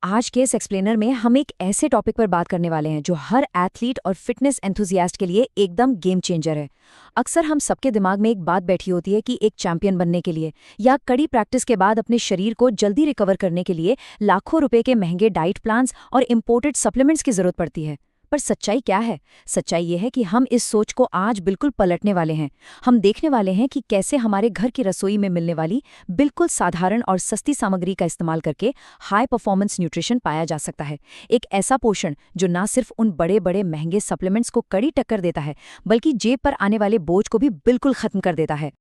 आज के इस एक्सप्लेनर में हम एक ऐसे टॉपिक पर बात करने वाले हैं जो हर एथलीट और फिटनेस एंथुजियास्ट के लिए एकदम गेम चेंजर है। अक्सर हम सबके दिमाग में एक बात बैठी होती है कि एक चैंपियन बनने के लिए या कड़ी प्रैक्टिस के बाद अपने शरीर को जल्दी रिकवर करने के लिए लाखों रुपए के महंगे डाइट प्लान्स और इंपोर्टेड सप्लीमेंट्स की जरूरत पड़ती है। पर सच्चाई क्या है? सच्चाई ये है कि हम इस सोच को आज बिल्कुल पलटने वाले हैं। हम देखने वाले हैं कि कैसे हमारे घर की रसोई में मिलने वाली बिल्कुल साधारण और सस्ती सामग्री का इस्तेमाल करके हाई परफॉर्मेंस न्यूट्रिशन पाया जा सकता है। एक ऐसा पोषण जो ना सिर्फ उन बड़े बड़े महंगे सप्लीमेंट्स को कड़ी टक्कर देता है, बल्कि जेब पर आने वाले बोझ को भी बिल्कुल खत्म कर देता है।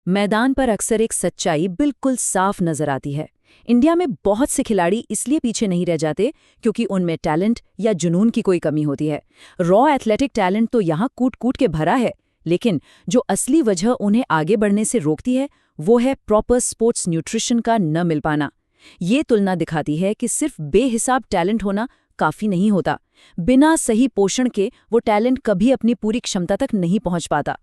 मैदान पर अक्सर एक सच्चाई बिल्कुल साफ नजर आती है। इंडिया में बहुत से खिलाड़ी इसलिए पीछे नहीं रह जाते क्योंकि उनमें टैलेंट या जुनून की कोई कमी होती है। रॉ एथलेटिक टैलेंट तो यहाँ कूट कूट के भरा है, लेकिन जो असली वजह उन्हें आगे बढ़ने से रोकती है वो है प्रॉपर स्पोर्ट्स न्यूट्रिशन का न मिल पाना। ये तुलना दिखाती है कि सिर्फ बेहिसाब टैलेंट होना काफी नहीं होता। बिना सही पोषण के वो टैलेंट कभी अपनी पूरी क्षमता तक नहीं पहुंच पाता।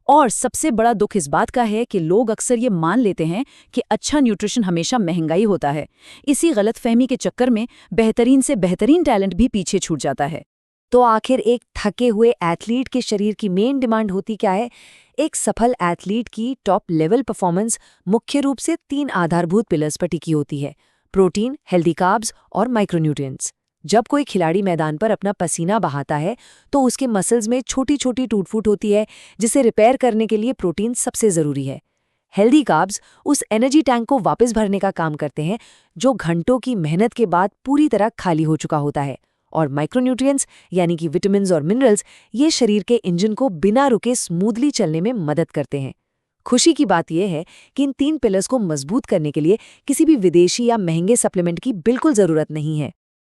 और सबसे बड़ा दुख इस बात का है कि लोग अक्सर ये मान लेते हैं कि अच्छा न्यूट्रिशन हमेशा महंगा ही होता है। इसी गलतफहमी के चक्कर में बेहतरीन से बेहतरीन टैलेंट भी पीछे छूट जाता है। तो आखिर एक थके हुए एथलीट के शरीर की मेन डिमांड होती क्या है? एक सफल एथलीट की टॉप लेवल परफॉर्मेंस मुख्य रूप से 3 आधारभूत पिलर्स पर टिकी होती है: प्रोटीन, हेल्दी कार्ब्स और माइक्रोन्यूट्रिएंट्स। जब कोई खिलाड़ी मैदान पर अपना पसीना बहाता है तो उसके मसल्स में छोटी छोटी टूट-फूट होती है, जिसे रिपेयर करने के लिए प्रोटीन सबसे ज़रूरी है। हेल्दी कार्ब्स उस एनर्जी टैंक को वापस भरने का काम करते हैं जो घंटों की मेहनत के बाद पूरी तरह खाली हो चुका होता है। और माइक्रोन्यूट्रिएंट्स यानी कि विटामिन्स और मिनरल्स ये शरीर के इंजन को बिना रुके स्मूथली चलने में मदद करते हैं। खुशी की बात यह है कि इन 3 पिलर्स को मजबूत करने के लिए किसी भी विदेशी या महंगे सप्लीमेंट की बिल्कुल ज़रूरत नहीं है।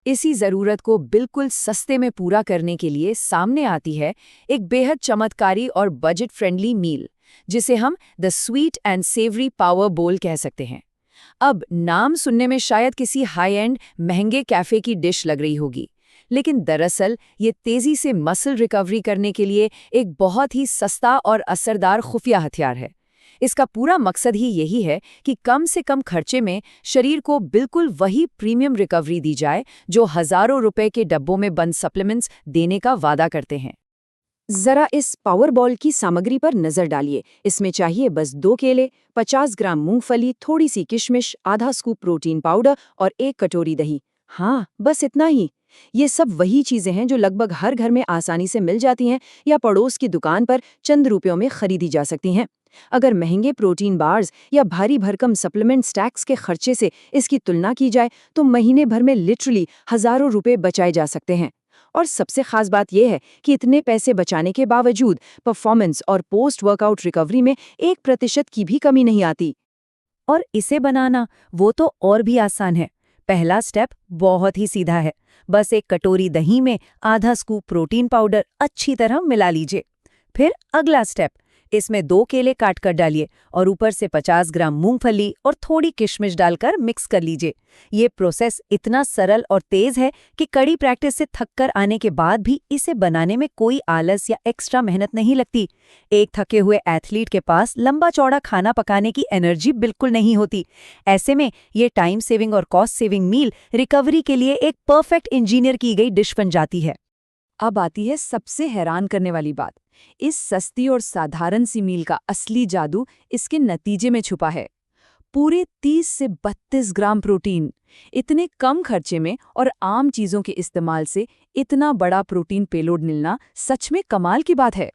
इसी ज़रूरत को बिल्कुल सस्ते में पूरा करने के लिए सामने आती है एक बेहद चमत्कारी और बजट फ्रेंडली मील, जिसे हम the sweet and savoury power बोल कह सकते हैं। अब नाम सुनने में शायद किसी हाई एंड महंगे कैफे की डिश लग रही होगी, लेकिन दरअसल ये तेज़ी से मसल रिकवरी करने के लिए एक बहुत ही सस्ता और असरदार खुफिया हथियार है। इसका पूरा मकसद ही यही है कि कम से कम खर्चे में शरीर को बिल्कुल वही प्रीमियम रिकवरी दी जाए जो हज़ारों रुपए के डब्बों में बंद सप्लीमेंट्स देने का वादा करते हैं। जरा इस पावर बॉल की सामग्री पर नजर डालिए। इसमें चाहिए बस 2 केले, 50 ग्राम मूंगफली, थोड़ी सी किशमिश, आधा स्कूप प्रोटीन पाउडर और 1 कटोरी दही। हाँ, बस इतना ही। ये सब वही चीजें हैं जो लगभग हर घर में आसानी से मिल जाती हैं या पड़ोस की दुकान पर चंद रुपयों में खरीदी जा सकती हैं। अगर महंगे प्रोटीन बार्स या भारी भरकम सप्लीमेंट स्टैक्स के खर्चे से इसकी तुलना की जाए तो महीने भर में लिटरली हजारों रुपए बचाए जा सकते हैं। और सबसे खास बात यह है कि इतने पैसे बचाने के बावजूद परफॉर्मेंस और पोस्ट वर्कआउट रिकवरी में 1% की भी कमी नहीं आती। और इसे बनाना वो तो और भी आसान है। पहला स्टेप बहुत ही सीधा है। बस 1 कटोरी दही में आधा स्कूप प्रोटीन पाउडर अच्छी तरह मिला लीजिए। फिर अगला स्टेप, इसमें 2 केले काट कर डालिए और ऊपर से 50 ग्राम मूंगफली और थोड़ी किशमिश डालकर मिक्स कर लीजिए। ये प्रोसेस इतना सरल और तेज है कि कड़ी प्रैक्टिस से थक कर आने के बाद भी इसे बनाने में कोई आलस या एक्स्ट्रा मेहनत नहीं लगती। एक थके हुए एथलीट के पास लंबा चौड़ा खाना पकाने की एनर्जी बिल्कुल नहीं होती। ऐसे में ये टाइम सेविंग और कॉस्ट सेविंग मील रिकवरी के लिए एक परफेक्ट इंजीनियर की गई डिश बन जाती है। अब आती है सबसे हैरान करने वाली बात। इस सस्ती और साधारण सी मील का असली जादू इसके नतीजे में छुपा है। पूरे 30 से 32 ग्राम प्रोटीन। इतने कम खर्चे में और आम चीजों के इस्तेमाल से इतना बड़ा प्रोटीन पेलोड मिलना सच में कमाल की बात है।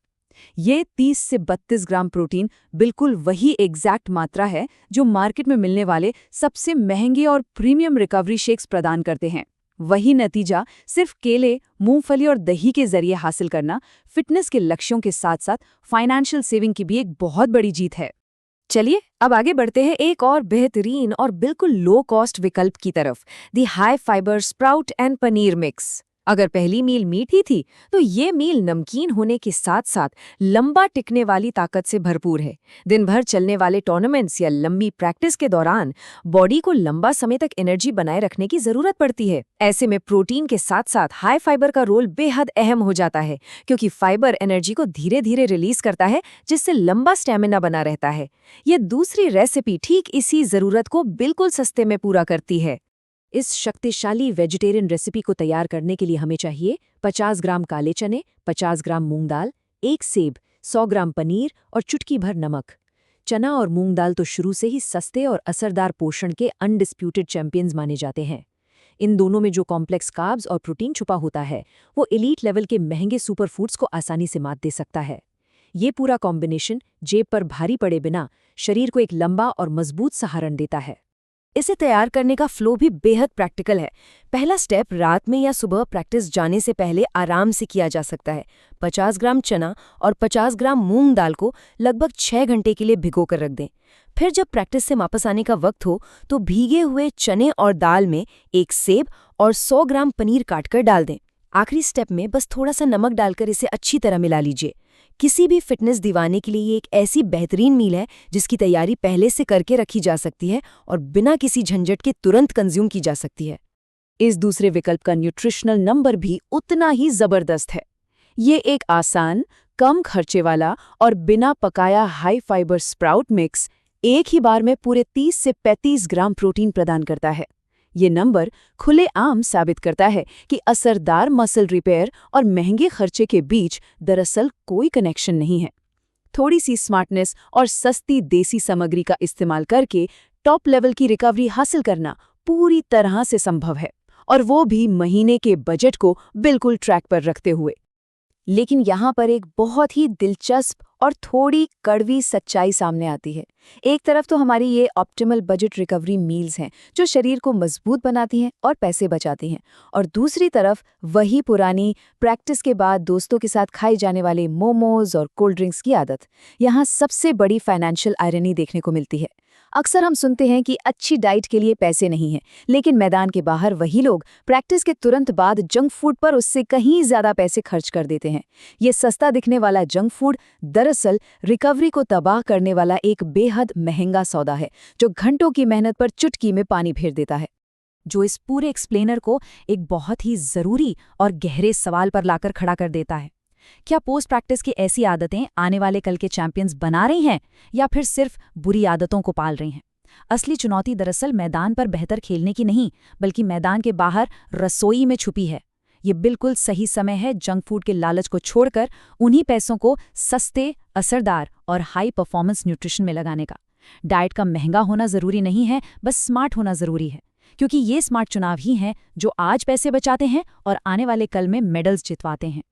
ये 30 से 32 ग्राम प्रोटीन बिल्कुल वही एग्जैक्ट मात्रा है जो मार्केट में मिलने वाले सबसे महंगे और प्रीमियम रिकवरी शेक्स प्रदान करते हैं। वही नतीजा सिर्फ केले, मूंगफली और दही के जरिए हासिल करना फिटनेस के लक्ष्यों के साथ साथ फाइनेंशियल सेविंग की भी एक बहुत बड़ी जीत है। चलिए अब आगे बढ़ते हैं एक और बेहतरीन और बिल्कुल लो कॉस्ट विकल्प की तरफ, the high fibre sprout and paneer mix. अगर पहली मील मीठी थी तो ये मील नमकीन होने के साथ साथ लंबा टिकने वाली ताकत से भरपूर है। दिन भर चलने वाले टूर्नामेंट्स या लंबी प्रैक्टिस के दौरान बॉडी को लंबा समय तक एनर्जी बनाए रखने की जरूरत पड़ती है। ऐसे में प्रोटीन के साथ साथ हाई फाइबर का रोल बेहद अहम हो जाता है, क्योंकि फाइबर एनर्जी को धीरे धीरे रिलीज करता है, जिससे लंबा स्टेमिना बना रहता है। ये दूसरी रेसिपी ठीक इसी जरूरत को बिल्कुल सस्ते में पूरा करती है। इस शक्तिशाली वेजिटेरियन रेसिपी को तैयार करने के लिए हमें चाहिए 50 ग्राम काले चने, 50 ग्राम मूंग दाल, 1 सेब, 100 ग्राम पनीर और चुटकी भर नमक। चना और मूंग दाल तो शुरू से ही सस्ते और असरदार पोषण के अनडिस्प्यूटेड चैंपियंस माने जाते हैं। इन दोनों में जो कॉम्प्लेक्स कार्ब्स और प्रोटीन छुपा होता है वो एलीट लेवल के महंगे सुपरफूड्स को आसानी से मात दे सकता है। ये पूरा कॉम्बिनेशन जेब पर भारी पड़े बिना शरीर को एक लंबा और मजबूत सहारण देता है। इसे तैयार करने का फ्लो भी बेहद प्रैक्टिकल है। पहला स्टेप रात में या सुबह प्रैक्टिस जाने से पहले आराम से किया जा सकता है। 50 ग्राम चना और 50 ग्राम मूंग दाल को लगभग 6 घंटे के लिए भिगो कर रख दें। फिर जब प्रैक्टिस से वापस आने का वक्त हो तो भीगे हुए चने और दाल में 1 सेब और 100 ग्राम पनीर काटकर डाल दें। आखिरी स्टेप में बस थोड़ा सा नमक डालकर इसे अच्छी तरह मिला लीजिए। किसी भी फिटनेस दीवाने के लिए ये एक ऐसी बेहतरीन मील है जिसकी तैयारी पहले से करके रखी जा सकती है और बिना किसी झंझट के तुरंत कंज्यूम की जा सकती है। इस दूसरे विकल्प का न्यूट्रिशनल नंबर भी उतना ही जबरदस्त है। ये एक आसान, कम खर्चे वाला और बिना पकाया हाई फाइबर स्प्राउट मिक्स एक ही बार में पूरे 30 से 35 ग्राम प्रोटीन प्रदान करता है। ये नंबर खुलेआम साबित करता है कि असरदार मसल रिपेयर और महंगे खर्चे के बीच दरअसल कोई कनेक्शन नहीं है। थोड़ी सी स्मार्टनेस और सस्ती देसी सामग्री का इस्तेमाल करके टॉप लेवल की रिकवरी हासिल करना पूरी तरह से संभव है, और वो भी महीने के बजट को बिल्कुल ट्रैक पर रखते हुए। लेकिन यहाँ पर एक बहुत ही दिलचस्प और थोड़ी कड़वी सच्चाई सामने आती है। एक तरफ तो हमारी ये ऑप्टिमल बजट रिकवरी मील्स हैं जो शरीर को मजबूत बनाती हैं और पैसे बचाती हैं, और दूसरी तरफ वही पुरानी प्रैक्टिस के बाद दोस्तों के साथ खाए जाने वाले मोमोज और कोल्ड ड्रिंक्स की आदत। यहाँ सबसे बड़ी फाइनेंशियल आयरनी देखने को मिलती है। अक्सर हम सुनते हैं कि अच्छी डाइट के लिए पैसे नहीं हैं, लेकिन मैदान के बाहर वही लोग प्रैक्टिस के तुरंत बाद जंक फूड पर उससे कहीं ज्यादा पैसे खर्च कर देते हैं। ये सस्ता दिखने वाला जंक फूड दरअसल रिकवरी को तबाह करने वाला एक बेहद महंगा सौदा है जो घंटों की मेहनत पर चुटकी में पानी फेर देता है। जो इस पूरे एक्सप्लेनर को एक बहुत ही जरूरी और गहरे सवाल पर लाकर खड़ा कर देता है। क्या पोस्ट प्रैक्टिस की ऐसी आदतें आने वाले कल के चैंपियंस बना रही हैं या फिर सिर्फ बुरी आदतों को पाल रही हैं? असली चुनौती दरअसल मैदान पर बेहतर खेलने की नहीं, बल्कि मैदान के बाहर रसोई में छुपी है। ये बिल्कुल सही समय है जंक फूड के लालच को छोड़कर उन्हीं पैसों को सस्ते, असरदार और हाई परफॉर्मेंस न्यूट्रिशन में लगाने का। डाइट का महंगा होना जरूरी नहीं है, बस स्मार्ट होना जरूरी है, क्योंकि ये स्मार्ट चुनाव ही हैं जो आज पैसे बचाते हैं और आने वाले कल में मेडल्स जितवाते हैं।